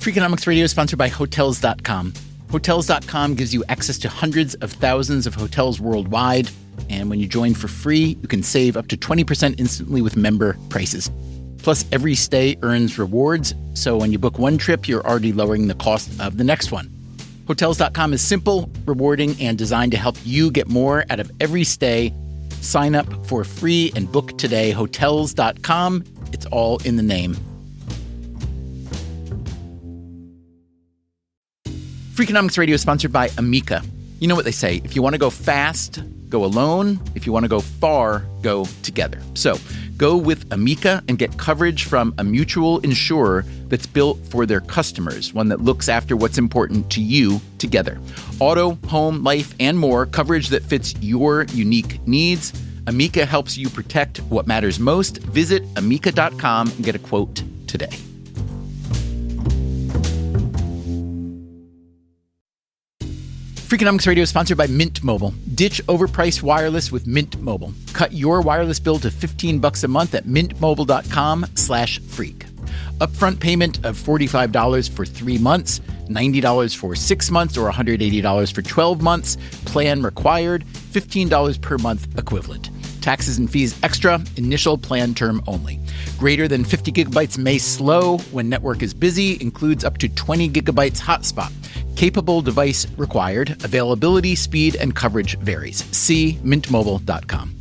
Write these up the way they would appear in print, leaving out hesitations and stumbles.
Freakonomics Radio is sponsored by Hotels.com. Hotels.com gives you access to hundreds of thousands of hotels worldwide. And when you join for free, you can save up to 20% instantly with member prices. Plus, every stay earns rewards. So when you book one trip, you're already lowering the cost of the next one. Hotels.com is simple, rewarding, and designed to help you get more out of every stay. Sign up for free and book today. Hotels.com. It's all in the name. Freakonomics Radio is sponsored by Amica. You know what they say, if you want to go fast, go alone. If you want to go far, go together. So go with Amica and get coverage from a mutual insurer that's built for their customers, one that looks after what's important to you together. Auto, home, life, and more, coverage that fits your unique needs. Amica helps you protect what matters most. Visit amica.com and get a quote today. Freakonomics Radio is sponsored by Mint Mobile. Ditch overpriced wireless with Mint Mobile. Cut your wireless bill to $15 a month at mintmobile.com/freak. Upfront payment of $45 for 3 months, $90 for 6 months, or $180 for 12 months. Plan required, $15 per month equivalent. Taxes and fees extra, initial plan term only. Greater than 50 gigabytes may slow when network is busy, includes up to 20 gigabytes hotspot. Capable device required. Availability, speed, and coverage varies. See mintmobile.com.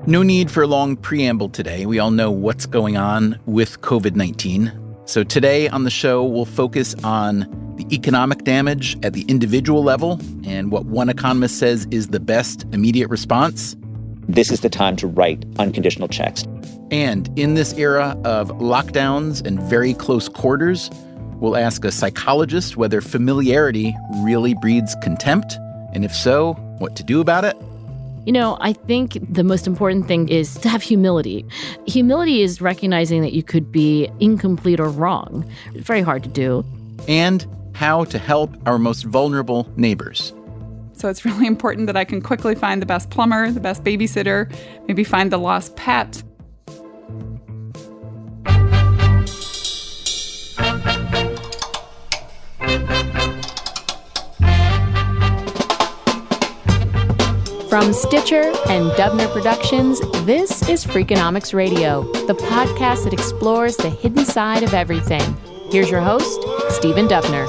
No need for a long preamble today. We all know what's going on with COVID-19. So today on the show, we'll focus on the economic damage at the individual level and what one economist says is the best immediate response. This is the time to write unconditional checks. And in this era of lockdowns and very close quarters, we'll ask a psychologist whether familiarity really breeds contempt, and if so, what to do about it. You know, I think the most important thing is to have humility. Humility is recognizing that you could be incomplete or wrong. It's very hard to do. And how to help our most vulnerable neighbors. So it's really important that I can quickly find the best plumber, the best babysitter, maybe find the lost pet. From Stitcher and Dubner Productions, this is Freakonomics Radio, the podcast that explores the hidden side of everything. Here's your host, Stephen Dubner.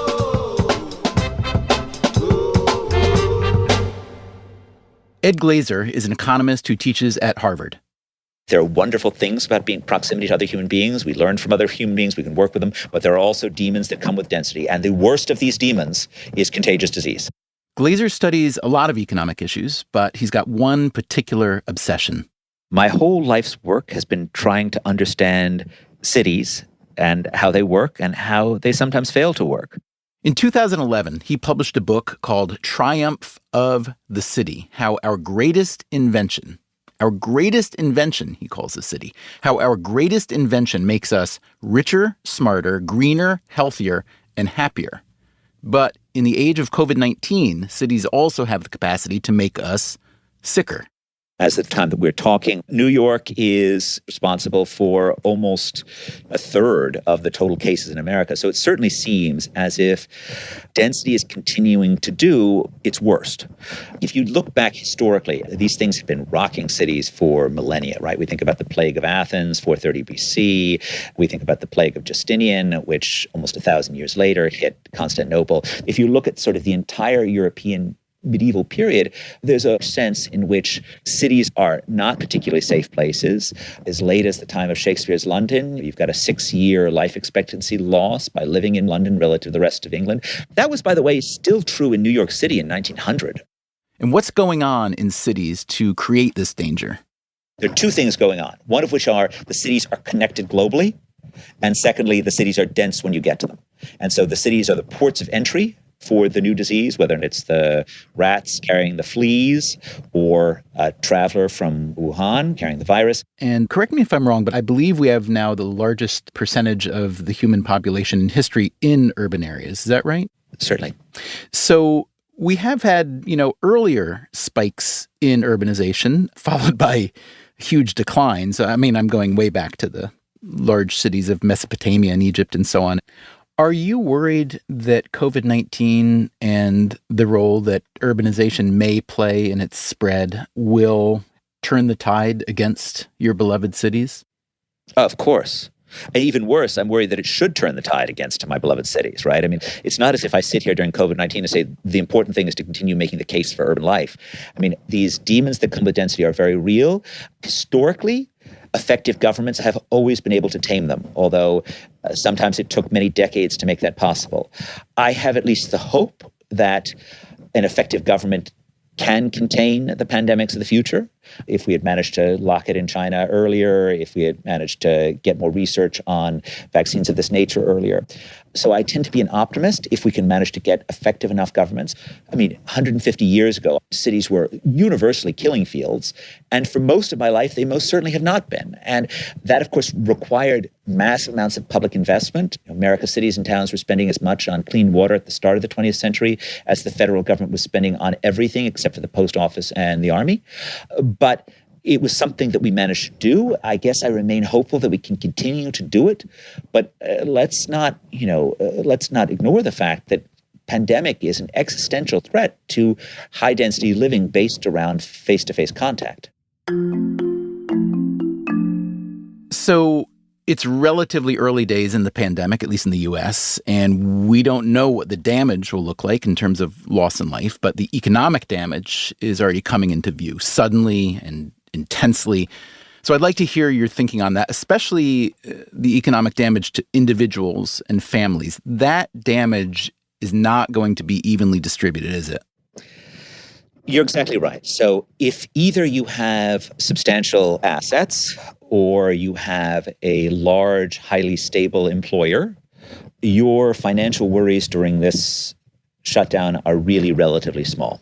Ed Glazer is an economist who teaches at Harvard. There are wonderful things about being proximity to other human beings. We learn from other human beings. We can work with them. But there are also demons that come with density. And the worst of these demons is contagious disease. Glazer studies a lot of economic issues, but he's got one particular obsession. My whole life's work has been trying to understand cities and how they work and how they sometimes fail to work. In 2011, he published a book called Triumph of the City, How Our Greatest Invention, he calls the city, how our greatest invention makes us richer, smarter, greener, healthier, and happier. But in the age of COVID-19, cities also have the capacity to make us sicker. As at the time that we're talking, New York is responsible for almost a third of the total cases in America. So it certainly seems as if density is continuing to do its worst. If you look back historically, these things have been rocking cities for millennia, right? We think about the plague of Athens, 430 BC. We think about the plague of Justinian, which almost 1,000 years later hit Constantinople. If you look at sort of the entire European medieval period, there's a sense in which cities are not particularly safe places. As late as the time of Shakespeare's London, you've got a 6-year life expectancy loss by living in London relative to the rest of England. That was, by the way, still true in New York City in 1900. And what's going on in cities to create this danger? There are two things going on, one of which are the cities are connected globally, and secondly, the cities are dense when you get to them. And so the cities are the ports of entry for the new disease, whether it's the rats carrying the fleas or a traveler from Wuhan carrying the virus. And correct me if I'm wrong, but I believe we have now the largest percentage of the human population in history in urban areas. Is that right? Certainly. So We have had, earlier spikes in urbanization followed by huge declines. I mean, I'm going way back to the large cities of Mesopotamia and Egypt and so on. Are you worried that COVID-19 and the role that urbanization may play in its spread will turn the tide against your beloved cities? Of course. And even worse, I'm worried that it should turn the tide against my beloved cities, right? I mean, it's not as if I sit here during COVID-19 and say the important thing is to continue making the case for urban life. I mean, these demons that come with density are very real. Historically, effective governments have always been able to tame them, although sometimes it took many decades to make that possible. I have at least the hope that an effective government can contain the pandemics of the future. If we had managed to lock it in China earlier, if we had managed to get more research on vaccines of this nature earlier. So I tend to be an optimist if we can manage to get effective enough governments. I mean, 150 years ago, cities were universally killing fields. And for most of my life, they most certainly have not been. And that, of course, required massive amounts of public investment. America's cities and towns were spending as much on clean water at the start of the 20th century as the federal government was spending on everything except for the post office and the army. But it was something that we managed to do. I guess I remain hopeful that we can continue to do it. But let's not ignore the fact that pandemic is an existential threat to high-density living based around face-to-face contact. So it's relatively early days in the pandemic, at least in the U.S., and we don't know what the damage will look like in terms of loss in life, but the economic damage is already coming into view suddenly and intensely. So I'd like to hear your thinking on that, especially the economic damage to individuals and families. That damage is not going to be evenly distributed, is it? You're exactly right. So if either you have substantial assets or you have a large, highly stable employer, your financial worries during this shutdown are really relatively small.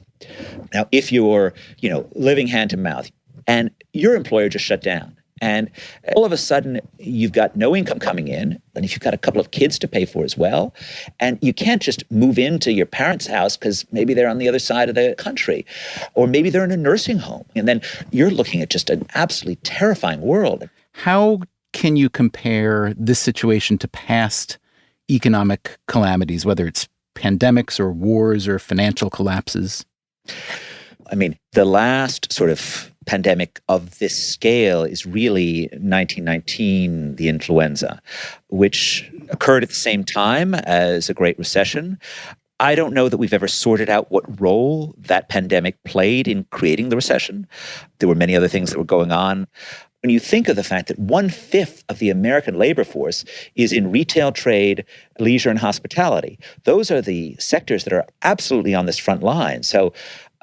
Now, if you're, living hand to mouth, and your employer just shut down, and all of a sudden you've got no income coming in, and if you've got a couple of kids to pay for as well, and you can't just move into your parents' house because maybe they're on the other side of the country, or maybe they're in a nursing home, and then you're looking at just an absolutely terrifying world. How can you compare this situation to past economic calamities, whether it's pandemics or wars or financial collapses? I mean, the last sort of pandemic of this scale is really 1919, the influenza, which occurred at the same time as a Great Recession. I don't know that we've ever sorted out what role that pandemic played in creating the recession. There were many other things that were going on. When you think of the fact that 1/5 of the American labor force is in retail, trade, leisure, and hospitality, those are the sectors that are absolutely on this front line. So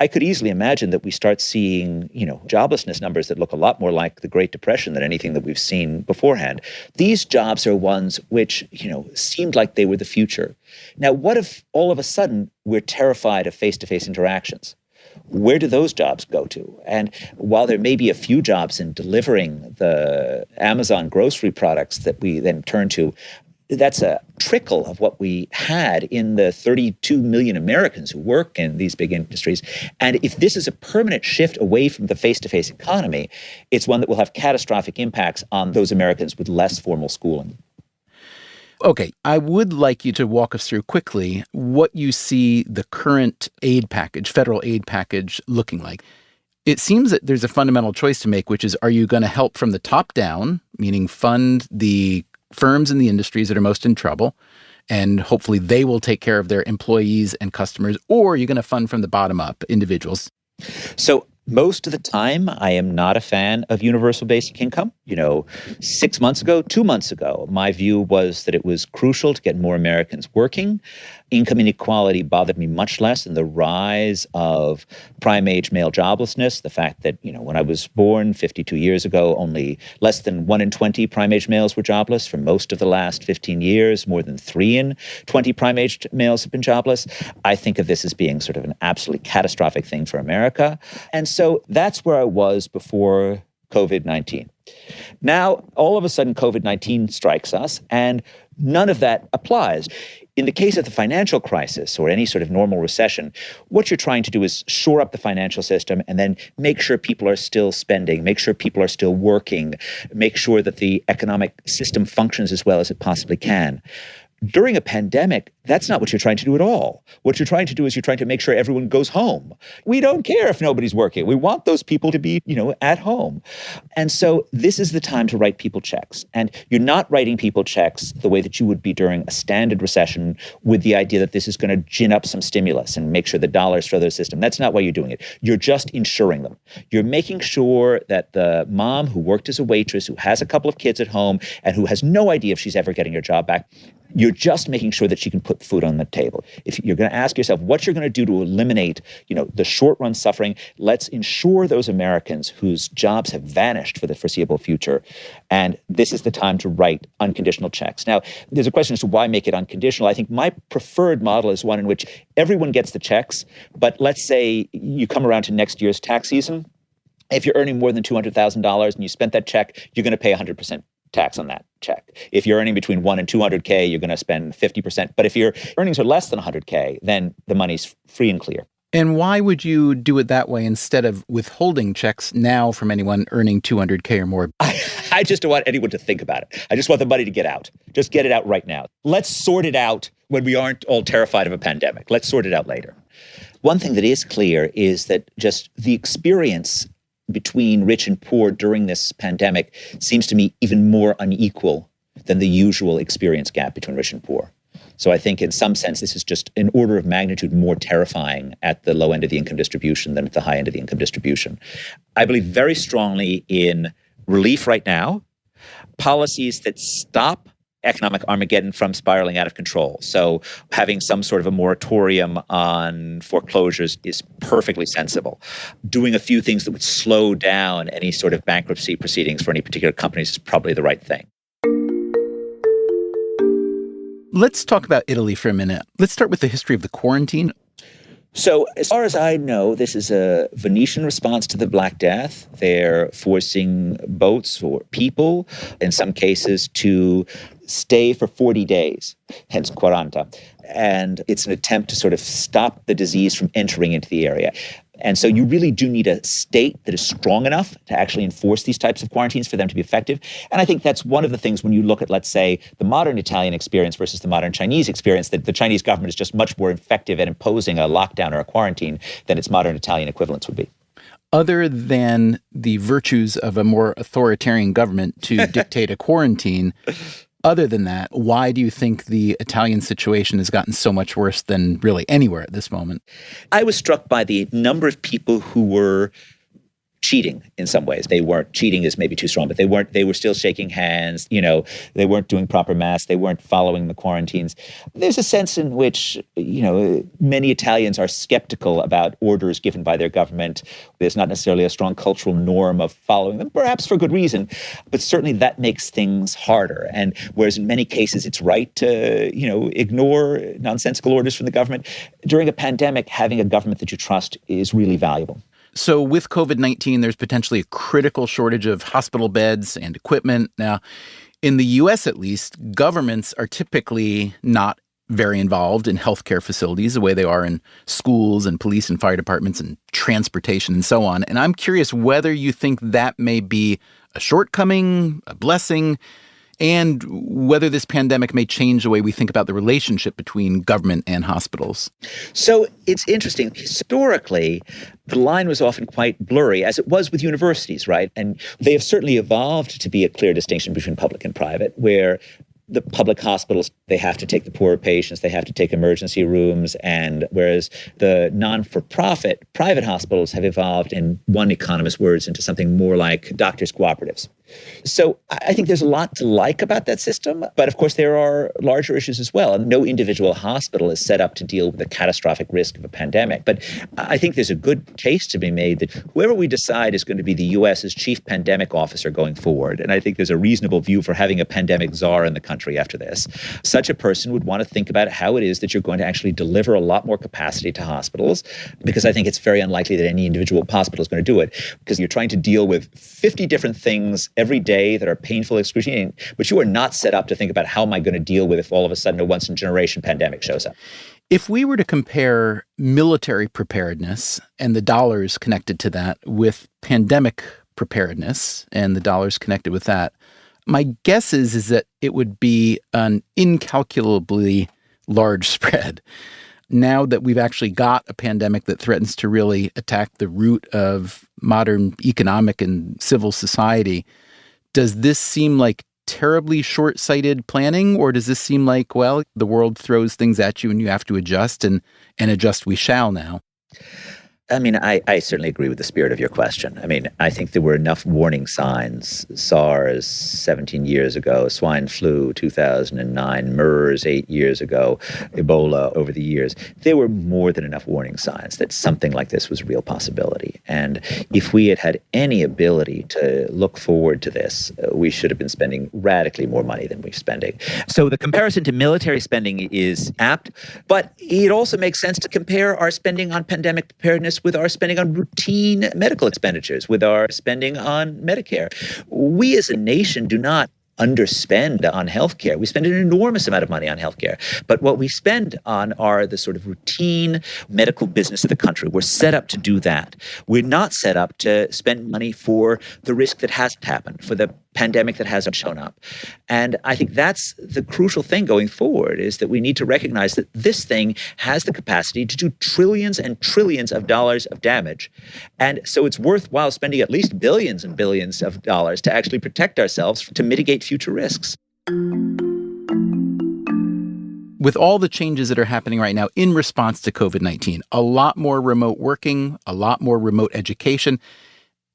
I could easily imagine that we start seeing, joblessness numbers that look a lot more like the Great Depression than anything that we've seen beforehand. These jobs are ones which, seemed like they were the future. Now, what if all of a sudden we're terrified of face-to-face interactions? Where do those jobs go to? And while there may be a few jobs in delivering the Amazon grocery products that we then turn to, that's a trickle of what we had in the 32 million Americans who work in these big industries. And if this is a permanent shift away from the face-to-face economy, it's one that will have catastrophic impacts on those Americans with less formal schooling. Okay, I would like you to walk us through quickly what you see the current aid package, federal aid package, looking like. It seems that there's a fundamental choice to make, which is, are you going to help from the top down, meaning fund the firms in the industries that are most in trouble, and hopefully they will take care of their employees and customers, or are you going to fund from the bottom up, individuals? So most of the time, I am not a fan of universal basic income. 6 months ago, 2 months ago, my view was that it was crucial to get more Americans working. Income inequality bothered me much less than the rise of prime-age male joblessness. The fact that, when I was born 52 years ago, only less than 1 in 20 prime-age males were jobless. For most of the last 15 years, more than 3 in 20 prime-age males have been jobless. I think of this as being sort of an absolutely catastrophic thing for America. And so that's where I was before COVID-19. Now, all of a sudden, COVID-19 strikes us, and none of that applies. In the case of the financial crisis or any sort of normal recession, what you're trying to do is shore up the financial system and then make sure people are still spending, make sure people are still working, make sure that the economic system functions as well as it possibly can. During a pandemic, that's not what you're trying to do at all. What you're trying to do is you're trying to make sure everyone goes home. We don't care if nobody's working. We want those people to be, at home. And so this is the time to write people checks. And you're not writing people checks the way that you would be during a standard recession with the idea that this is going to gin up some stimulus and make sure the dollars flow through the system. That's not why you're doing it. You're just insuring them. You're making sure that the mom who worked as a waitress, who has a couple of kids at home, and who has no idea if she's ever getting her job back, you're just making sure that she can put food on the table. If you're going to ask yourself what you're going to do to eliminate, the short-run suffering, let's ensure those Americans whose jobs have vanished for the foreseeable future. And this is the time to write unconditional checks. Now, there's a question as to why make it unconditional. I think my preferred model is one in which everyone gets the checks, but let's say you come around to next year's tax season. If you're earning more than $200,000 and you spent that check, you're going to pay 100% tax on that check. If you're earning between 1 and 200K, you're going to spend 50%. But if your earnings are less than 100K, then the money's free and clear. And why would you do it that way instead of withholding checks now from anyone earning 200K or more? I just don't want anyone to think about it. I just want the money to get out. Just get it out right now. Let's sort it out when we aren't all terrified of a pandemic. Let's sort it out later. One thing that is clear is that just the experience between rich and poor during this pandemic seems to me even more unequal than the usual experience gap between rich and poor. So I think in some sense, this is just an order of magnitude more terrifying at the low end of the income distribution than at the high end of the income distribution. I believe very strongly in relief right now, policies that stop economic Armageddon from spiraling out of control. So having some sort of a moratorium on foreclosures is perfectly sensible. Doing a few things that would slow down any sort of bankruptcy proceedings for any particular companies is probably the right thing. Let's talk about Italy for a minute. Let's start with the history of the quarantine. So as far as I know, this is a Venetian response to the Black Death. They're forcing boats or people, in some cases, to stay for 40 days, hence 40. And it's an attempt to sort of stop the disease from entering into the area. And so you really do need a state that is strong enough to actually enforce these types of quarantines for them to be effective. And I think that's one of the things when you look at, let's say, the modern Italian experience versus the modern Chinese experience, that the Chinese government is just much more effective at imposing a lockdown or a quarantine than its modern Italian equivalents would be. Other than the virtues of a more authoritarian government to dictate a quarantine, other than that, why do you think the Italian situation has gotten so much worse than really anywhere at this moment? I was struck by the number of people who were cheating in some ways. They weren't, cheating is maybe too strong, but they were still shaking hands, they weren't doing proper masks, they weren't following the quarantines. There's a sense in which, many Italians are skeptical about orders given by their government. There's not necessarily a strong cultural norm of following them, perhaps for good reason, but certainly that makes things harder. And whereas in many cases it's right to, ignore nonsensical orders from the government, during a pandemic, having a government that you trust is really valuable. So with COVID-19, there's potentially a critical shortage of hospital beds and equipment. Now, in the U.S. at least, governments are typically not very involved in healthcare facilities the way they are in schools and police and fire departments and transportation and so on. And I'm curious whether you think that may be a shortcoming, a blessing, and whether this pandemic may change the way we think about the relationship between government and hospitals. So it's interesting. Historically, the line was often quite blurry, as it was with universities, right? And they have certainly evolved to be a clear distinction between public and private, where the public hospitals, they have to take the poorer patients, they have to take emergency rooms, and whereas the non-for-profit private hospitals have evolved, in one economist's words, into something more like doctors' cooperatives. So I think there's a lot to like about that system, but of course there are larger issues as well. And no individual hospital is set up to deal with the catastrophic risk of a pandemic. But I think there's a good case to be made that whoever we decide is going to be the U.S.'s chief pandemic officer going forward, and I think there's a reasonable view for having a pandemic czar in the country after this, such a person would want to think about how it is that you're going to actually deliver a lot more capacity to hospitals, because I think it's very unlikely that any individual hospital is going to do it, because you're trying to deal with 50 different things every day that are painful, excruciating, but you are not set up to think about how am I going to deal with if all of a sudden a once-in-a-generation pandemic shows up. If we were to compare military preparedness and the dollars connected to that with pandemic preparedness and the dollars connected with that, my guess is that it would be an incalculably large spread. Now that we've actually got a pandemic that threatens to really attack the root of modern economic and civil society, does this seem like terribly short-sighted planning, or does this seem like, well, the world throws things at you and you have to adjust, and adjust we shall now? I mean, I certainly agree with the spirit of your question. I mean, I think there were enough warning signs. SARS 17 years ago, swine flu 2009, MERS 8 years ago, Ebola over the years. There were more than enough warning signs that something like this was a real possibility. And if we had had any ability to look forward to this, we should have been spending radically more money than we're spending. So the comparison to military spending is apt, but it also makes sense to compare our spending on pandemic preparedness with our spending on routine medical expenditures, with our spending on Medicare. We as a nation do not underspend on healthcare. We spend an enormous amount of money on healthcare. But what we spend on are the sort of routine medical business of the country. We're set up to do that. We're not set up to spend money for the risk that hasn't happened, for the pandemic that hasn't shown up. And I think that's the crucial thing going forward, is that we need to recognize that this thing has the capacity to do trillions and trillions of dollars of damage. And so it's worthwhile spending at least billions and billions of dollars to actually protect ourselves, to mitigate future risks. With all the changes that are happening right now in response to COVID-19, a lot more remote working, a lot more remote education,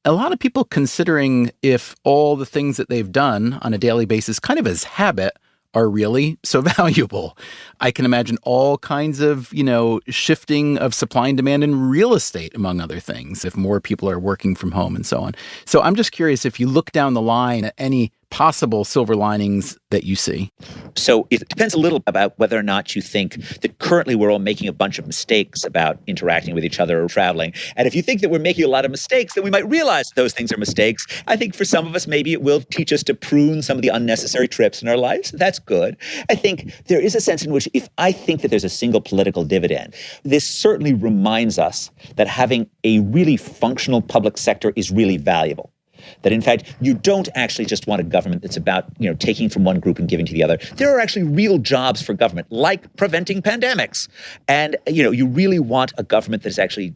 a lot of people considering if all the things that they've done on a daily basis, kind of as habit, are really so valuable. I can imagine all kinds of, shifting of supply and demand in real estate, among other things, if more people are working from home and so on. So I'm just curious if you look down the line at any possible silver linings that you see. So it depends a little about whether or not you think that currently we're all making a bunch of mistakes about interacting with each other or traveling. And if you think that we're making a lot of mistakes, then we might realize those things are mistakes. I think for some of us, maybe it will teach us to prune some of the unnecessary trips in our lives. That's good. I think there is a sense in which if I think that there's a single political dividend, this certainly reminds us that having a really functional public sector is really valuable. That in fact, you don't actually just want a government that's about, taking from one group and giving to the other. There are actually real jobs for government, like preventing pandemics. And, you really want a government that is actually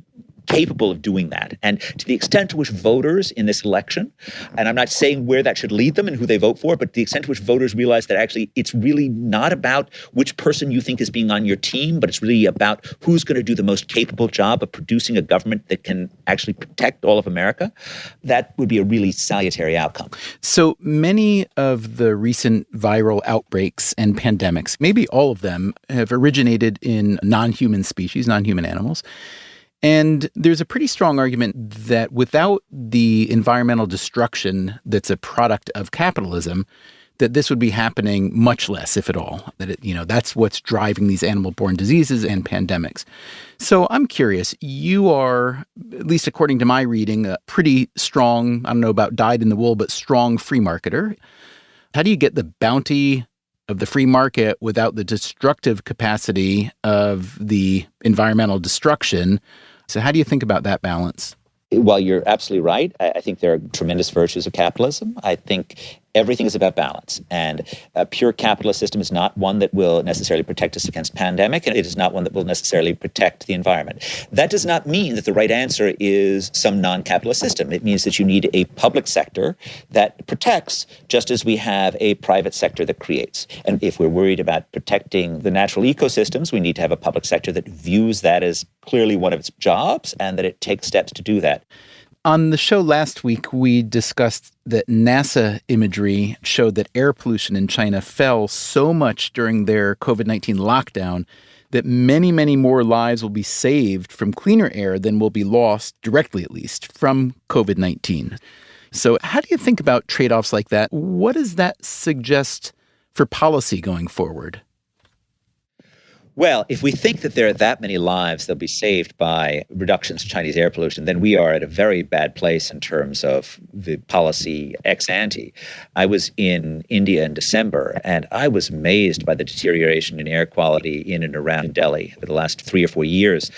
capable of doing that. And to the extent to which voters in this election, and I'm not saying where that should lead them and who they vote for, but the extent to which voters realize that actually it's really not about which person you think is being on your team, but it's really about who's going to do the most capable job of producing a government that can actually protect all of America, that would be a really salutary outcome. So many of the recent viral outbreaks and pandemics, maybe all of them, have originated in non-human species, non-human animals. And there's a pretty strong argument that without the environmental destruction that's a product of capitalism, that this would be happening much less, if at all. That that's what's driving these animal-borne diseases and pandemics. So I'm curious, you are, at least according to my reading, a pretty strong, I don't know about dyed-in-the-wool, but strong free marketer. How do you get the bounty of the free market without the destructive capacity of the environmental destruction? So how do you think about that balance? Well, you're absolutely right. I think there are tremendous virtues of capitalism. I think everything is about balance. And a pure capitalist system is not one that will necessarily protect us against pandemic, and it is not one that will necessarily protect the environment. That does not mean that the right answer is some non-capitalist system. It means that you need a public sector that protects, just as we have a private sector that creates. And if we're worried about protecting the natural ecosystems, we need to have a public sector that views that as clearly one of its jobs and that it takes steps to do that. On the show last week, we discussed that NASA imagery showed that air pollution in China fell so much during their COVID-19 lockdown that many, many more lives will be saved from cleaner air than will be lost, directly at least, from COVID-19. So how do you think about trade-offs like that? What does that suggest for policy going forward? Well, if we think that there are that many lives that'll be saved by reductions in Chinese air pollution, then we are at a very bad place in terms of the policy ex ante. I was in India in December, and I was amazed by the deterioration in air quality in and around Delhi for the last 3 or 4 years.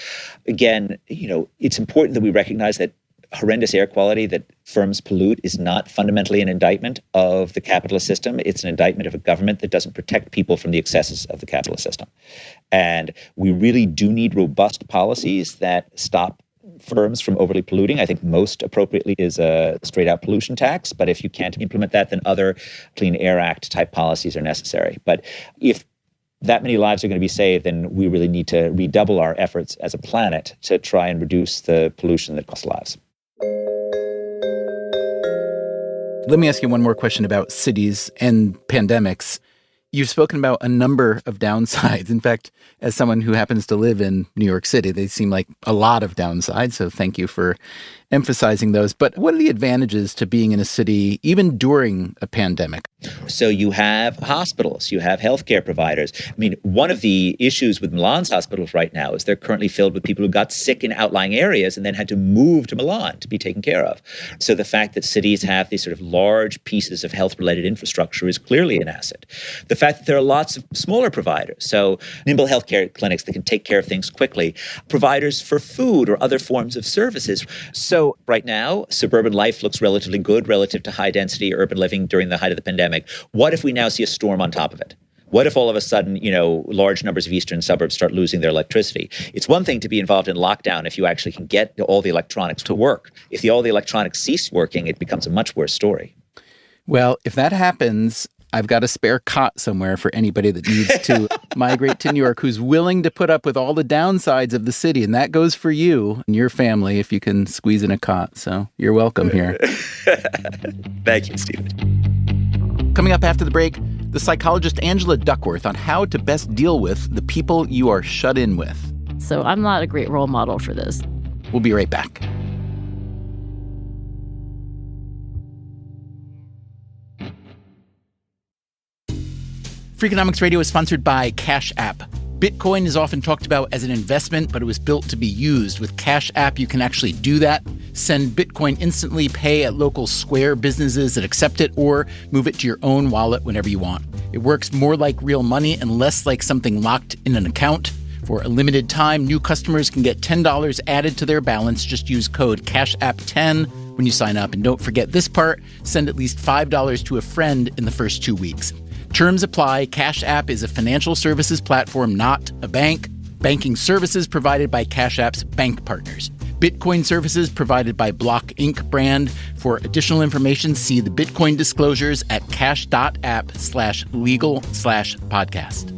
Again, it's important that we recognize that horrendous air quality that firms pollute is not fundamentally an indictment of the capitalist system. It's an indictment of a government that doesn't protect people from the excesses of the capitalist system. And we really do need robust policies that stop firms from overly polluting. I think most appropriately is a straight-out pollution tax. But if you can't implement that, then other Clean Air Act type policies are necessary. But if that many lives are going to be saved, then we really need to redouble our efforts as a planet to try and reduce the pollution that costs lives. Let me ask you one more question about cities and pandemics. You've spoken about a number of downsides. In fact, as someone who happens to live in New York City, they seem like a lot of downsides. So thank you for emphasizing those. But what are the advantages to being in a city, even during a pandemic? So you have hospitals, you have healthcare providers. I mean, one of the issues with Milan's hospitals right now is they're currently filled with people who got sick in outlying areas and then had to move to Milan to be taken care of. So the fact that cities have these sort of large pieces of health-related infrastructure is clearly an asset. The fact that there are lots of smaller providers, so nimble healthcare clinics that can take care of things quickly, providers for food or other forms of services. So right now, suburban life looks relatively good relative to high-density urban living during the height of the pandemic. What if we now see a storm on top of it? What if all of a sudden, large numbers of eastern suburbs start losing their electricity? It's one thing to be involved in lockdown if you actually can get all the electronics to work. If all the electronics cease working, it becomes a much worse story. Well, if that happens, I've got a spare cot somewhere for anybody that needs to migrate to New York who's willing to put up with all the downsides of the city. And that goes for you and your family if you can squeeze in a cot. So you're welcome here. Thank you, Stephen. Coming up after the break, the psychologist Angela Duckworth on how to best deal with the people you are shut in with. So I'm not a great role model for this. We'll be right back. Freakonomics Radio is sponsored by Cash App. Bitcoin is often talked about as an investment, but it was built to be used. With Cash App, you can actually do that. Send Bitcoin instantly, pay at local Square businesses that accept it, or move it to your own wallet whenever you want. It works more like real money and less like something locked in an account. For a limited time, new customers can get $10 added to their balance. Just use code CashApp10 when you sign up. And don't forget this part, send at least $5 to a friend in the first 2 weeks. Terms apply. Cash App is a financial services platform, not a bank. Banking services provided by Cash App's bank partners. Bitcoin services provided by Block Inc. brand. For additional information, see the Bitcoin disclosures at cash.app/legal/podcast.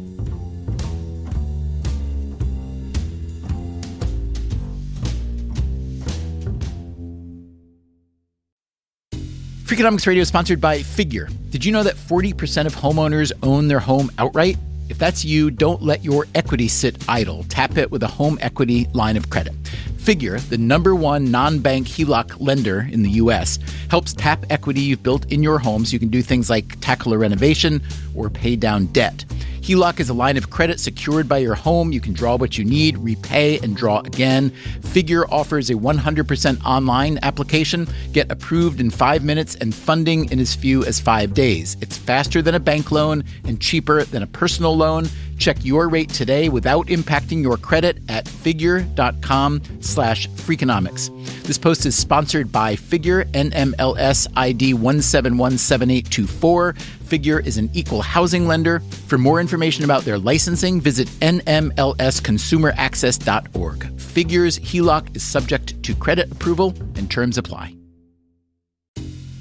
Freakonomics Radio is sponsored by Figure. Did you know that 40% of homeowners own their home outright? If that's you, don't let your equity sit idle. Tap it with a home equity line of credit. Figure, the #1 non-bank HELOC lender in the U.S., helps tap equity you've built in your home so you can do things like tackle a renovation or pay down debt. HELOC is a line of credit secured by your home. You can draw what you need, repay, and draw again. Figure offers a 100% online application. Get approved in 5 minutes and funding in as few as 5 days. It's faster than a bank loan and cheaper than a personal loan. Check your rate today without impacting your credit at figure.com/freakonomics. This post is sponsored by Figure, NMLS ID 1717824. Figure is an equal housing lender. For more information about their licensing, visit nmlsconsumeraccess.org. Figure's HELOC is subject to credit approval and terms apply.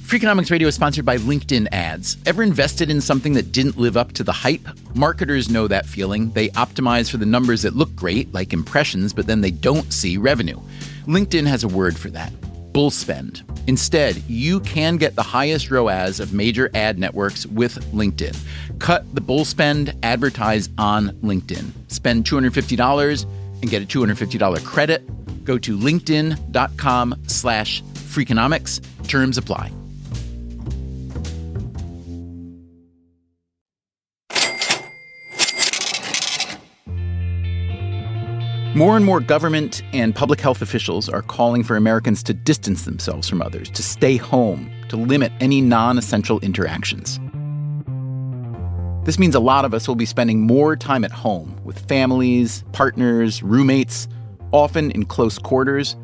Freakonomics Radio is sponsored by LinkedIn ads. Ever invested in something that didn't live up to the hype? Marketers know that feeling. They optimize for the numbers that look great, like impressions, but then they don't see revenue. LinkedIn has a word for that: bull spend. Instead, you can get the highest ROAS of major ad networks with LinkedIn. Cut the bull spend, advertise on LinkedIn. Spend $250 and get a $250 credit. Go to linkedin.com/Freakonomics. Terms apply. More and more government and public health officials are calling for Americans to distance themselves from others, to stay home, to limit any non-essential interactions. This means a lot of us will be spending more time at home with families, partners, roommates, often in close quarters.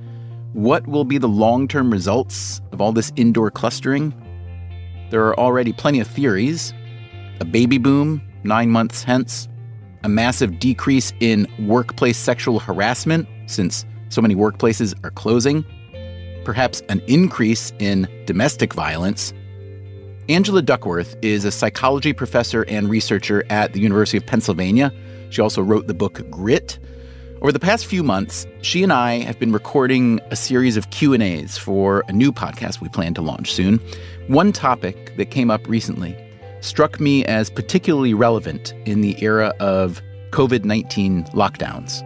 What will be the long-term results of all this indoor clustering? There are already plenty of theories. A baby boom 9 months hence. A massive decrease in workplace sexual harassment, since so many workplaces are closing. Perhaps an increase in domestic violence. Angela Duckworth is a psychology professor and researcher at the University of Pennsylvania. She also wrote the book Grit. Over the past few months, she and I have been recording a series of Q&As for a new podcast we plan to launch soon. One topic that came up recently struck me as particularly relevant in the era of COVID-19 lockdowns.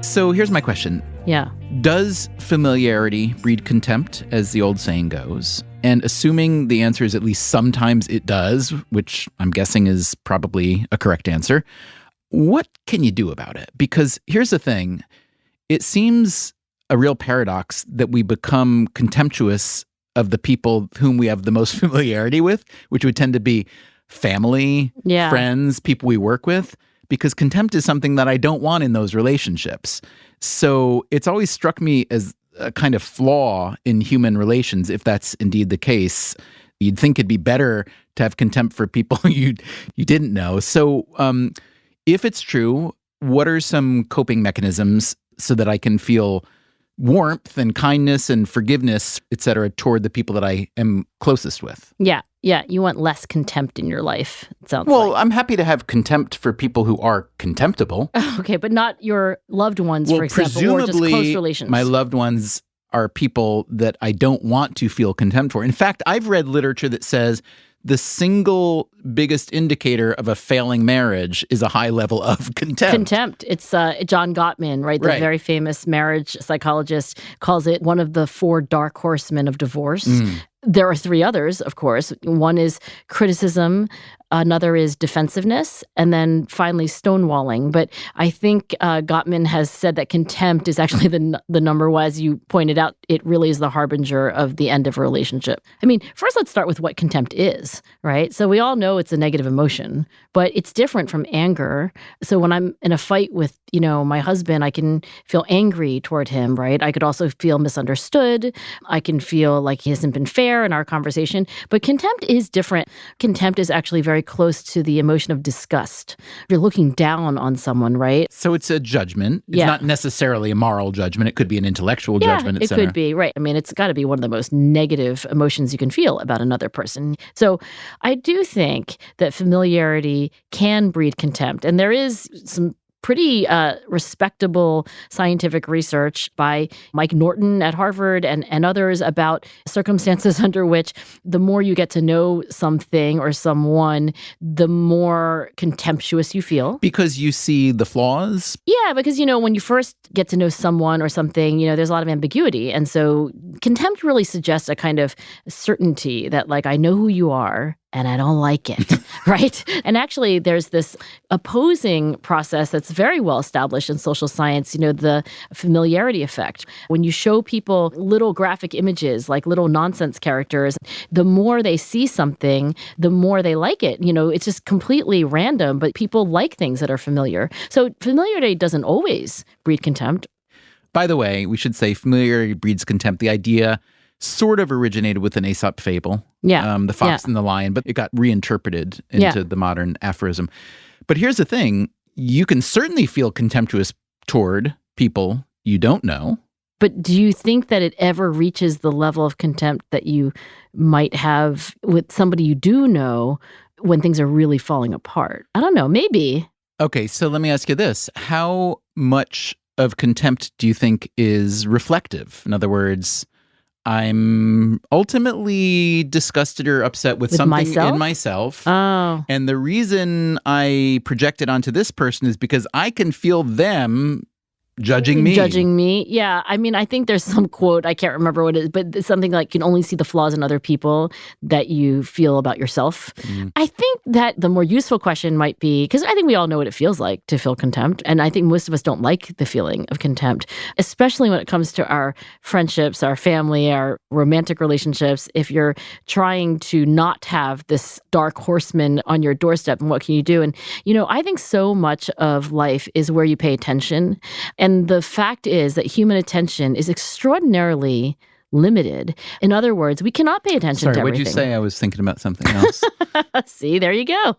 So here's my question. Yeah. Does familiarity breed contempt, as the old saying goes? And assuming the answer is at least sometimes it does, which I'm guessing is probably a correct answer, what can you do about it? Because here's the thing. It seems a real paradox that we become contemptuous of the people whom we have the most familiarity with, which would tend to be family, friends, people we work with, because contempt is something that I don't want in those relationships. So it's always struck me as a kind of flaw in human relations, if that's indeed the case. You'd think it'd be better to have contempt for people you didn't know. So if it's true, what are some coping mechanisms so that I can feel warmth and kindness and forgiveness, et cetera, toward the people that I am closest with? Yeah. You want less contempt in your life, it sounds Well, like. I'm happy to have contempt for people who are contemptible. Okay, but not your loved ones, for example, or just close relations. My loved ones are people that I don't want to feel contempt for. In fact, I've read literature that says the single biggest indicator of a failing marriage is a high level of contempt. Contempt. It's John Gottman, right? The very famous marriage psychologist, calls it one of the 4 dark horsemen of divorce. There are 3 others, of course. One is criticism, another is defensiveness, and then finally stonewalling. But I think Gottman has said that contempt is actually the number one. As you pointed out, it really is the harbinger of the end of a relationship. I mean, first let's start with what contempt is, right? So we all know it's a negative emotion, but it's different from anger. So when I'm in a fight with, my husband, I can feel angry toward him, right? I could also feel misunderstood. I can feel like he hasn't been fair in our conversation. But contempt is different. Contempt is actually very close to the emotion of disgust. You're looking down on someone, right? So it's a judgment. It's not necessarily a moral judgment. It could be an intellectual judgment, et cetera. It could be, right. I mean, it's got to be one of the most negative emotions you can feel about another person. So I do think that familiarity can breed contempt. And there is some pretty respectable scientific research by Mike Norton at Harvard and others about circumstances under which the more you get to know something or someone, the more contemptuous you feel. Because you see the flaws? Yeah, because, when you first get to know someone or something, there's a lot of ambiguity. And so contempt really suggests a kind of certainty that, like, I know who you are, and I don't like it, right? And actually, there's this opposing process that's very well established in social science, the familiarity effect. When you show people little graphic images, like little nonsense characters, the more they see something, the more they like it. It's just completely random, but people like things that are familiar. So familiarity doesn't always breed contempt. By the way, we should say familiarity breeds contempt. The idea sort of originated with an Aesop fable. Yeah. The Fox and the Lion, but it got reinterpreted into the modern aphorism. But here's the thing. You can certainly feel contemptuous toward people you don't know. But do you think that it ever reaches the level of contempt that you might have with somebody you do know when things are really falling apart? I don't know. Maybe. Okay, so let me ask you this. How much of contempt do you think is reflective? In other words, I'm ultimately disgusted or upset with something in myself. Oh. And the reason I project it onto this person is because I can feel them Judging me. Judging me. Yeah. I mean, I think there's some quote, I can't remember what it is, but it's something like, you can only see the flaws in other people that you feel about yourself. I think that the more useful question might be, because I think we all know what it feels like to feel contempt. And I think most of us don't like the feeling of contempt, especially when it comes to our friendships, our family, our romantic relationships. If you're trying to not have this dark horseman on your doorstep, and what can you do? And, I think so much of life is where you pay attention. And the fact is that human attention is extraordinarily limited. In other words, we cannot pay attention to everything. Sorry, what'd you say? I was thinking about something else. See, there you go.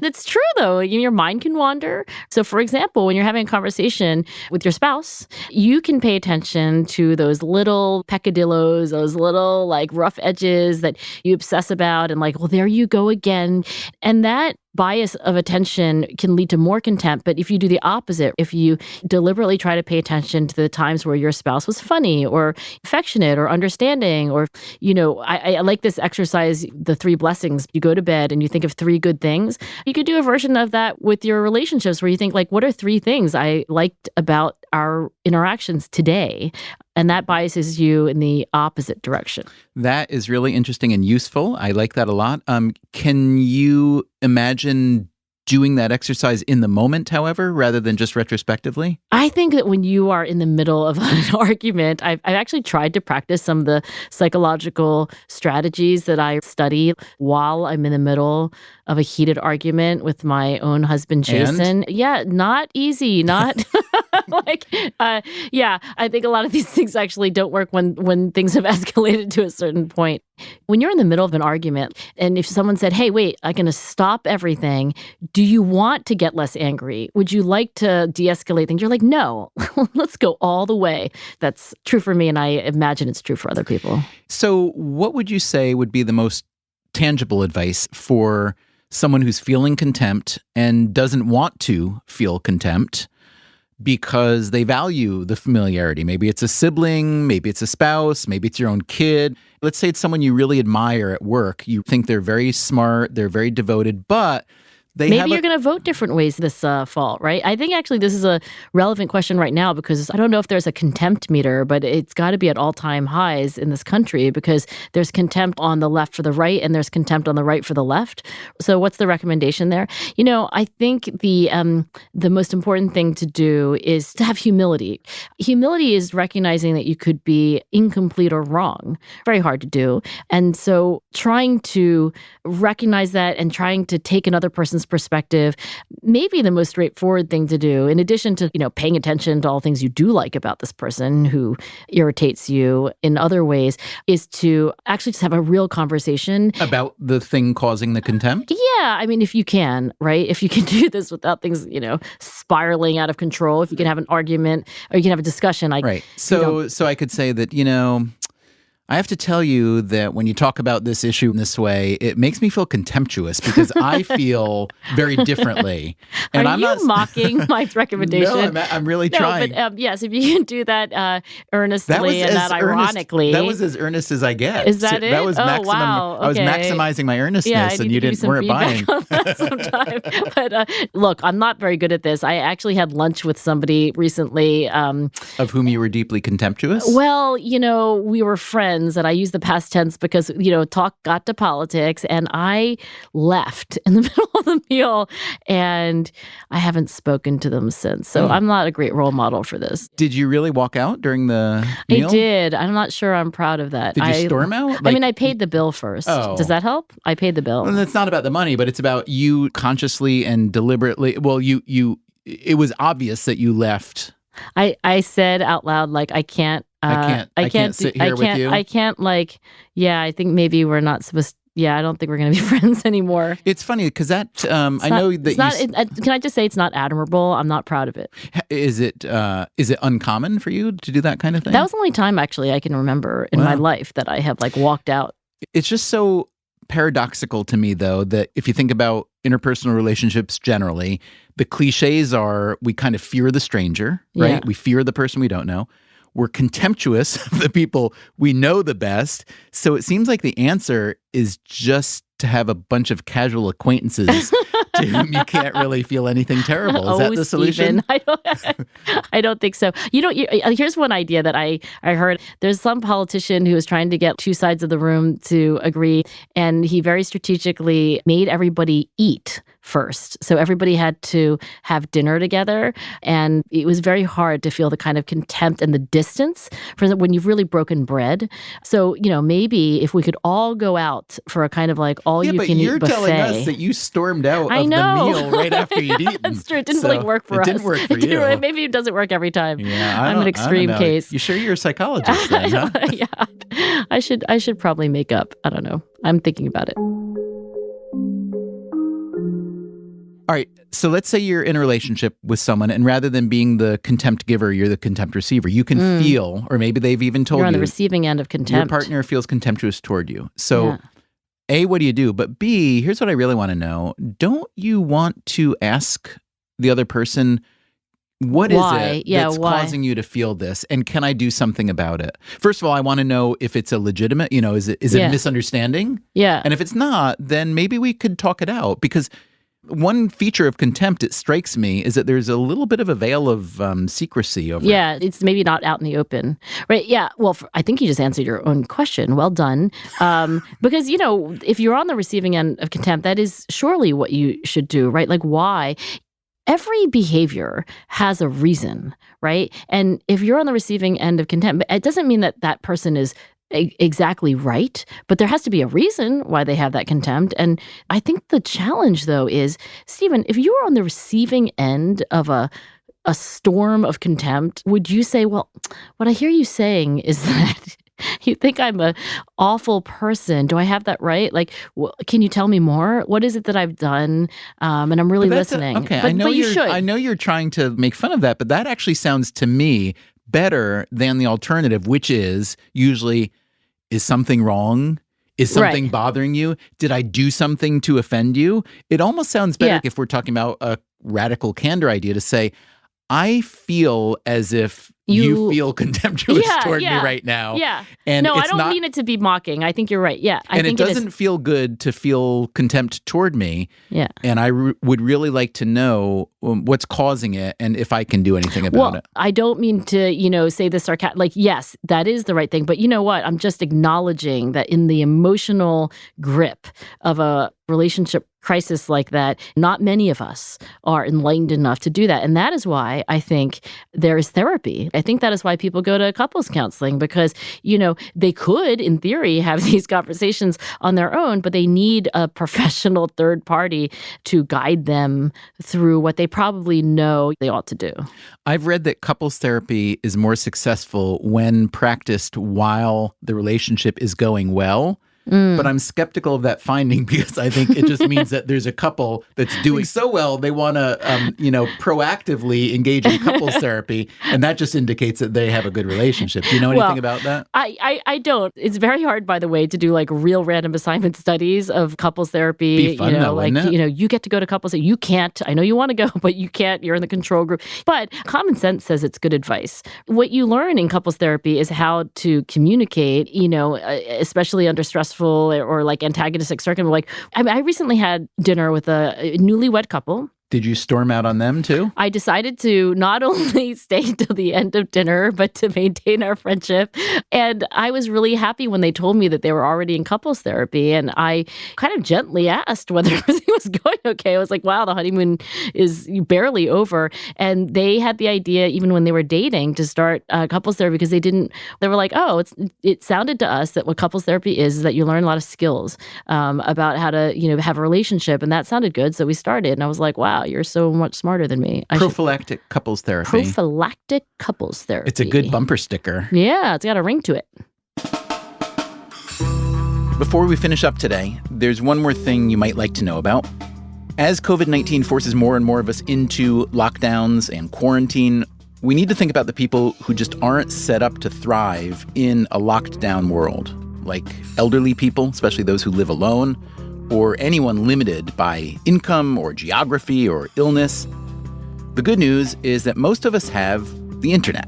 That's true, though. Your mind can wander. So, for example, when you're having a conversation with your spouse, you can pay attention to those little peccadillos, those little rough edges that you obsess about, and well, there you go again. And that bias of attention can lead to more contempt. But if you do the opposite, if you deliberately try to pay attention to the times where your spouse was funny or affectionate or understanding, or, I like this exercise, the 3 blessings. You go to bed and you think of 3 good things. You could do a version of that with your relationships where you think, what are 3 things I liked about our interactions today? And that biases you in the opposite direction. That is really interesting and useful. I like that a lot. Can you imagine doing that exercise in the moment, however, rather than just retrospectively? I think that when you are in the middle of an argument, I've actually tried to practice some of the psychological strategies that I study while I'm in the middle of a heated argument with my own husband, Jason. And? Yeah, not easy, not I think a lot of these things actually don't work when things have escalated to a certain point. When you're in the middle of an argument, and if someone said, hey, wait, I'm going to stop everything, do you want to get less angry? Would you like to de-escalate things? You're like, no, let's go all the way. That's true for me, and I imagine it's true for other people. So what would you say would be the most tangible advice for someone who's feeling contempt and doesn't want to feel contempt because they value the familiarity? Maybe it's a sibling, maybe it's a spouse, maybe it's your own kid. Let's say it's someone you really admire at work. You think they're very smart, they're very devoted, but maybe you're going to vote different ways this fall, right? I think actually this is a relevant question right now because I don't know if there's a contempt meter, but it's got to be at all-time highs in this country because there's contempt on the left for the right and there's contempt on the right for the left. So what's the recommendation there? I think the most important thing to do is to have humility. Humility is recognizing that you could be incomplete or wrong. Very hard to do. And so trying to recognize that and trying to take another person's perspective may be the most straightforward thing to do, in addition to, paying attention to all things you do like about this person who irritates you in other ways, is to actually just have a real conversation. About the thing causing the contempt? Yeah. I mean, if you can, right? If you can do this without things, spiraling out of control, if you can have an argument or you can have a discussion. Right. So I could say that, I have to tell you that when you talk about this issue in this way, it makes me feel contemptuous because I feel very differently. And I'm not mocking my recommendation. No, I'm really trying. But yes, if you can do that earnestly and not ironically. That was as earnest as I get. Is that it? That was maximum. Wow. Okay. I was maximizing my earnestness, and you weren't buying. Sometime. But look, I'm not very good at this. I actually had lunch with somebody recently. Of whom you were deeply contemptuous? Well, we were friends. And I use the past tense because, talk got to politics and I left in the middle of the meal and I haven't spoken to them since. So I'm not a great role model for this. Did you really walk out during the meal? I did. I'm not sure I'm proud of that. Did you storm out? I paid the bill first. Oh. Does that help? I paid the bill. Well, it's not about the money, but it's about you consciously and deliberately. Well, it was obvious that you left. I said out loud, I can't sit here with you. I can't I think maybe we're not supposed to, I don't think we're going to be friends anymore. It's funny because that, I know that can I just say it's not admirable? I'm not proud of it. Is it uncommon for you to do that kind of thing? That was the only time actually I can remember in my life that I have walked out. It's just so paradoxical to me though, that if you think about interpersonal relationships generally, the cliches are we kind of fear the stranger, right? Yeah. We fear the person we don't know. We're contemptuous of the people we know the best. So it seems like the answer is just to have a bunch of casual acquaintances to whom you can't really feel anything terrible. Is that the solution? I don't think so. Here's one idea that I heard. There's some politician who was trying to get two sides of the room to agree, and he very strategically made everybody eat first. So everybody had to have dinner together, and it was very hard to feel the kind of contempt and the distance for when you've really broken bread. So, maybe if we could all go out for a kind of like all-you-can-eat buffet. But you're telling us that you stormed out of the meal right after you'd eaten. That's true. It didn't really work for us. It didn't work for you. Maybe it doesn't work every time. Yeah, I'm an extreme case. You sure you're a psychologist then, huh? Yeah. I should probably make up. I don't know. I'm thinking about it. All right, so let's say you're in a relationship with someone, and rather than being the contempt giver, you're the contempt receiver. You can feel, or maybe they've even told you. You're on the receiving end of contempt. Your partner feels contemptuous toward you. So, A, what do you do? But B, here's what I really want to know. Don't you want to ask the other person, what is it that's causing you to feel this? And can I do something about it? First of all, I want to know if it's a legitimate, is it misunderstanding? Yeah. And if it's not, then maybe we could talk it out. Because one feature of contempt, it strikes me, is that there's a little bit of a veil of secrecy over it. Yeah, it's maybe not out in the open. Right, yeah. Well, I think you just answered your own question. Well done. Because, if you're on the receiving end of contempt, that is surely what you should do, right? Like, why? Every behavior has a reason, right? And if you're on the receiving end of contempt, it doesn't mean that that person is exactly right, but there has to be a reason why they have that contempt. And I think the challenge, though, is, Stephen, if you're on the receiving end of a storm of contempt, would you say, well, what I hear you saying is that you think I'm an awful person. Do I have that right? Like, can you tell me more? What is it that I've done? And I'm really listening. Okay, but you should. I know you're trying to make fun of that, but that actually sounds to me better than the alternative, which is usually, is something wrong? Is something bothering you? Did I do something to offend you? It almost sounds better if we're talking about a radical candor idea to say, I feel as if you feel contemptuous toward me right now. Yeah. And I don't mean it to be mocking. I think you're right. Yeah. And it doesn't feel good to feel contempt toward me. Yeah. And I would really like to know what's causing it and if I can do anything about it. I don't mean to, say this sarcastic. Like, yes, that is the right thing. But you know what? I'm just acknowledging that in the emotional grip of a relationship crisis like that, not many of us are enlightened enough to do that. And that is why I think there is therapy. I think that is why people go to couples counseling because, they could, in theory, have these conversations on their own, but they need a professional third party to guide them through what they probably know they ought to do. I've read that couples therapy is more successful when practiced while the relationship is going well. But I'm skeptical of that finding because I think it just means that there's a couple that's doing so well, they want to, proactively engage in couples therapy. And that just indicates that they have a good relationship. Do you know anything about that? I don't. It's very hard, by the way, to do like real random assignment studies of couples therapy. Be fun, though, wouldn't it? You get to go to couples. You can't. I know you want to go, but you can't. You're in the control group. But common sense says it's good advice. What you learn in couples therapy is how to communicate, especially under stressful or like antagonistic circumstances. I recently had dinner with a newlywed couple. Did you storm out on them too? I decided to not only stay till the end of dinner, but to maintain our friendship. And I was really happy when they told me that they were already in couples therapy. And I kind of gently asked whether everything was going okay. I was like, wow, the honeymoon is barely over. And they had the idea, even when they were dating, to start couples therapy because they were like, oh, it sounded to us that what couples therapy is that you learn a lot of skills about how to, have a relationship. And that sounded good. So we started. And I was like, wow, you're so much smarter than me. Prophylactic couples therapy. Prophylactic couples therapy. It's a good bumper sticker. Yeah, it's got a ring to it. Before we finish up today, there's one more thing you might like to know about. As COVID-19 forces more and more of us into lockdowns and quarantine, we need to think about the people who just aren't set up to thrive in a locked down world, like elderly people, especially those who live alone, or anyone limited by income or geography or illness. The good news is that most of us have the internet.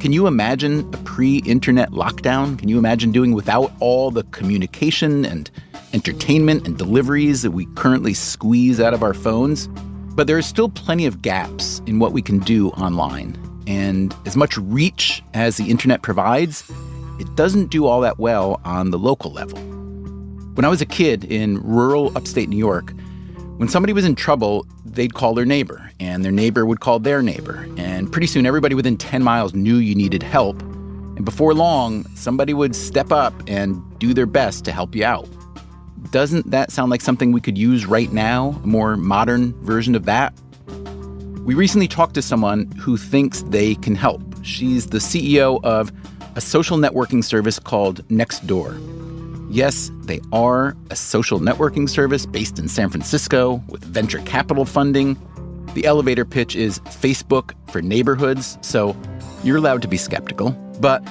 Can you imagine a pre-internet lockdown? Can you imagine doing without all the communication and entertainment and deliveries that we currently squeeze out of our phones. But there are still plenty of gaps in what we can do online. And as much reach as the internet provides, it doesn't do all that well on the local level. When I was a kid in rural upstate New York, when somebody was in trouble, they'd call their neighbor, and their neighbor would call their neighbor. And pretty soon, everybody within 10 miles knew you needed help. And before long, somebody would step up and do their best to help you out. Doesn't that sound like something we could use right now, a more modern version of that? We recently talked to someone who thinks they can help. She's the CEO of a social networking service called Nextdoor. Yes, they are a social networking service based in San Francisco with venture capital funding. The elevator pitch is Facebook for neighborhoods, so you're allowed to be skeptical. But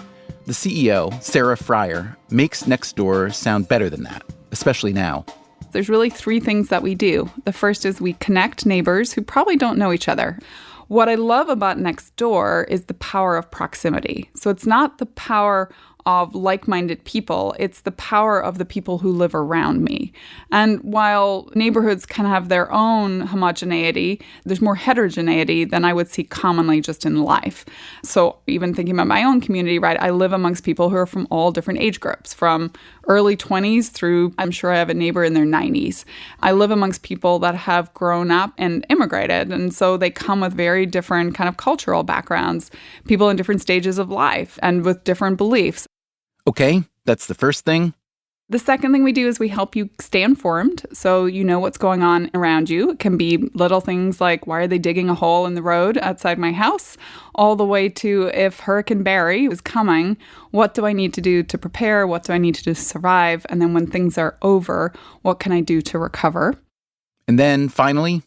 the CEO, Sarah Fryer, makes Nextdoor sound better than that, especially now. There's really three things that we do. The first is we connect neighbors who probably don't know each other. What I love about Nextdoor is the power of proximity. So it's not the power of like-minded people, it's the power of the people who live around me. And while neighborhoods can have their own homogeneity, there's more heterogeneity than I would see commonly just in life. So even thinking about my own community, right, I live amongst people who are from all different age groups, from early 20s through, I'm sure I have a neighbor in their 90s. I live amongst people that have grown up and immigrated, and so they come with very different kind of cultural backgrounds, people in different stages of life and with different beliefs. Okay, that's the first thing. The second thing we do is we help you stay informed so you know what's going on around you. It can be little things like, why are they digging a hole in the road outside my house? All the way to, if Hurricane Barry is coming, what do I need to do to prepare? What do I need to do to survive? And then when things are over, what can I do to recover? And then finally,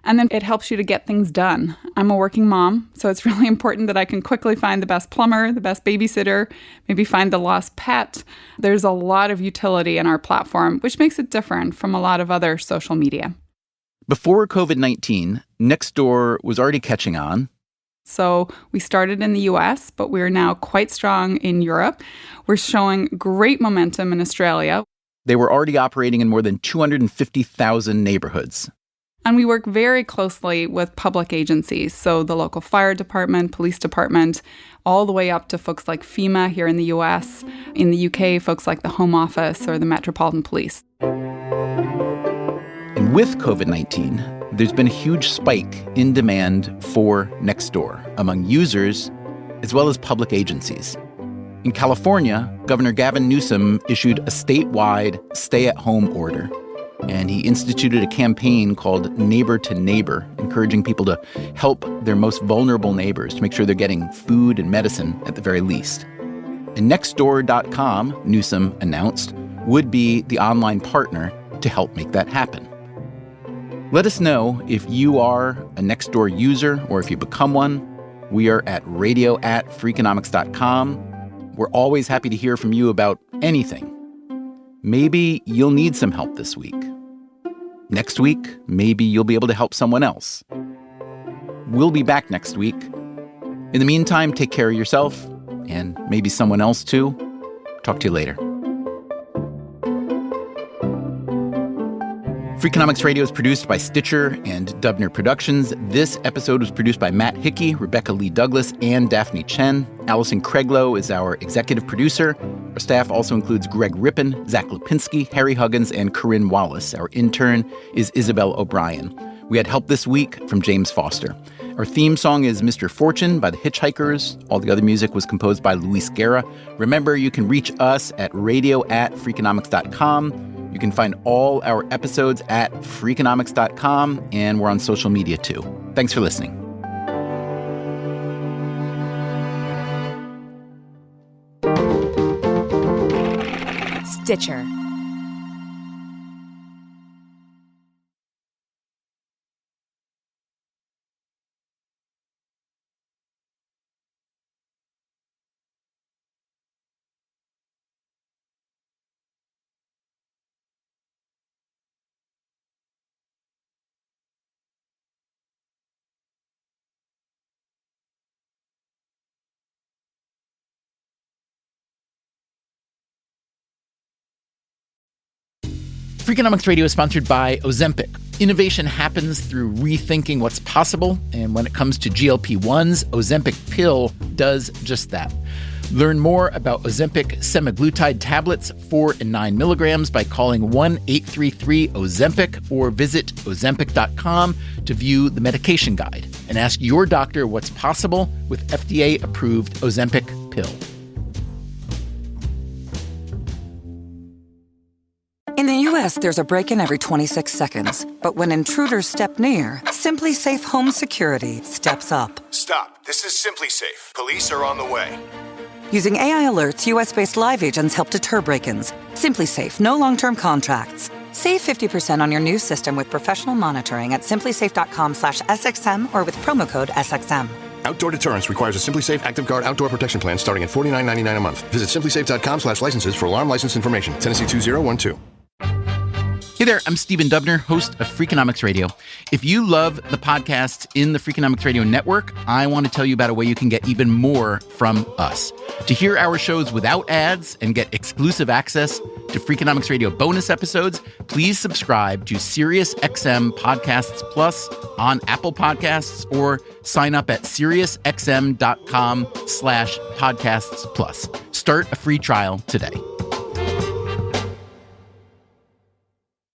and then it helps you to get things done. I'm a working mom, so it's really important that I can quickly find the best plumber, the best babysitter, maybe find the lost pet. There's a lot of utility in our platform, which makes it different from a lot of other social media. Before COVID-19, Nextdoor was already catching on. So we started in the US, but we're now quite strong in Europe. We're showing great momentum in Australia. They were already operating in more than 250,000 neighborhoods. And we work very closely with public agencies, so the local fire department, police department, all the way up to folks like FEMA here in the US. In the UK, folks like the Home Office or the Metropolitan Police. And with COVID-19, there's been a huge spike in demand for Nextdoor among users as well as public agencies. In California, Governor Gavin Newsom issued a statewide stay-at-home order. And he instituted a campaign called Neighbor to Neighbor, encouraging people to help their most vulnerable neighbors to make sure they're getting food and medicine at the very least. And Nextdoor.com, Newsom announced, would be the online partner to help make that happen. Let us know if you are a Nextdoor user or if you become one. We are at radio@freakonomics.com. We're always happy to hear from you about anything. Maybe you'll need some help this week. Next week, maybe you'll be able to help someone else. We'll be back next week. In the meantime, take care of yourself and maybe someone else too. Talk to you later. Freakonomics Radio is produced by Stitcher and Dubner Productions. This episode was produced by Matt Hickey, Rebecca Lee Douglas, and Daphne Chen. Allison Craiglow is our executive producer. Our staff also includes Greg Rippin, Zach Lipinski, Harry Huggins, and Corinne Wallace. Our intern is Isabel O'Brien. We had help this week from James Foster. Our theme song is Mr. Fortune by the Hitchhikers. All the other music was composed by Luis Guerra. Remember, you can reach us at radio@freakonomics.com. You can find all our episodes at freakonomics.com, and we're on social media too. Thanks for listening. Stitcher. Freakonomics Radio is sponsored by Ozempic. Innovation happens through rethinking what's possible, and when it comes to GLP-1s, Ozempic pill does just that. Learn more about Ozempic semaglutide tablets, 4 and 9 milligrams, by calling 1-833-OZEMPIC or visit Ozempic.com to view the medication guide and ask your doctor what's possible with FDA-approved Ozempic pill. In the U.S., there's a break-in every 26 seconds. But when intruders step near, Simply Safe Home Security steps up. Stop. This is Simply Safe. Police are on the way. Using AI alerts, U.S.-based live agents help deter break-ins. Simply Safe, no long-term contracts. Save 50% on your new system with professional monitoring at simplysafe.com/SXM or with promo code SXM. Outdoor deterrence requires a Simply Safe Active Guard outdoor protection plan starting at $49.99 a month. Visit simplysafe.com/licenses for alarm license information. Tennessee 2012. Hey there, I'm Stephen Dubner, host of Freakonomics Radio. If you love the podcasts in the Freakonomics Radio network, I want to tell you about a way you can get even more from us. To hear our shows without ads and get exclusive access to Freakonomics Radio bonus episodes, please subscribe to SiriusXM Podcasts Plus on Apple Podcasts or sign up at SiriusXM.com/podcasts plus. Start a free trial today.